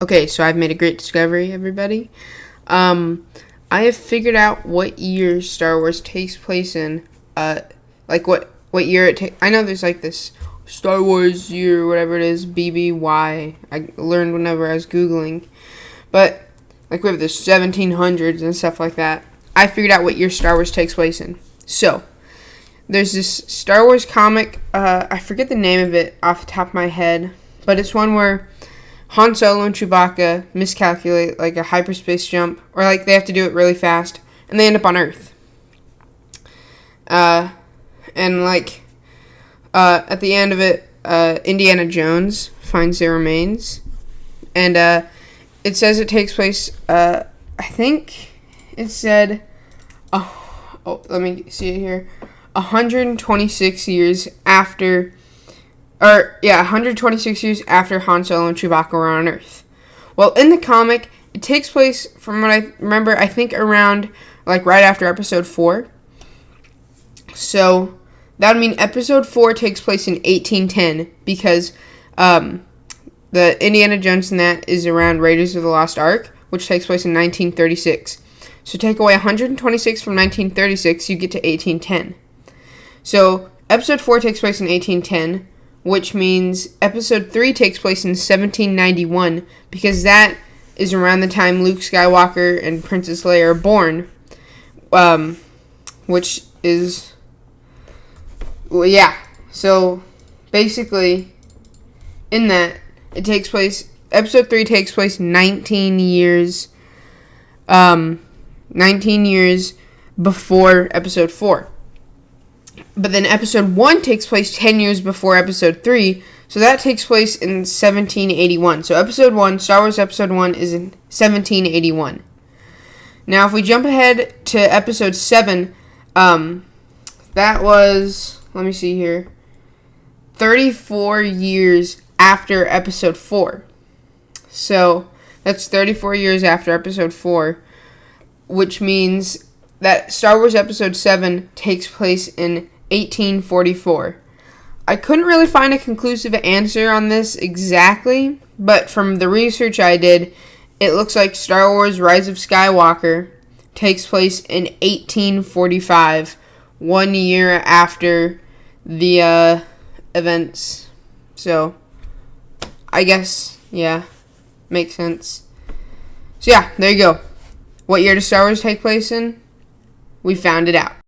Okay, so I've made a great discovery, everybody. I have figured out what year Star Wars takes place in. Like what year it takes. I know there's like this Star Wars year, whatever it is, BBY. I learned whenever I was Googling. But, like, we have the 1700s and stuff like that. I figured out what year Star Wars takes place in. So, there's this Star Wars comic. I forget the name of it off the top of my head. But it's one where Han Solo and Chewbacca miscalculate, like, a hyperspace jump. Or, like, they have to do it really fast. And they end up on Earth. And, like, at the end of it, Indiana Jones finds their remains. And, it says it takes place, I think it said, let me see it here, 126 years after, 126 years after Han Solo and Chewbacca were on Earth. Well, in the comic, it takes place, from what I remember, I think around, like, right after Episode 4. So, that would mean Episode 4 takes place in 1810, because, the Indiana Jones in that is around Raiders of the Lost Ark, which takes place in 1936. So take away 126 from 1936, you get to 1810. So Episode 4 takes place in 1810, which means Episode 3 takes place in 1791, because that is around the time Luke Skywalker and Princess Leia are born, which is, well, yeah. So basically, in that, it takes place, Episode 3 takes place 19 years before Episode 4. But then Episode 1 takes place 10 years before Episode 3, so that takes place in 1781. So Episode 1, Star Wars Episode 1 is in 1781. Now, if we jump ahead to Episode 7, that was, let me see here, 34 years after Episode 4. So, that's 34 years after Episode 4, which means that Star Wars Episode 7 takes place in 1844. I couldn't really find a conclusive answer on this exactly, but from the research I did, it looks like Star Wars Rise of Skywalker takes place in 1845, 1 year after the events. So, I guess, yeah, makes sense. So yeah, there you go. What year does Star Wars take place in? We found it out.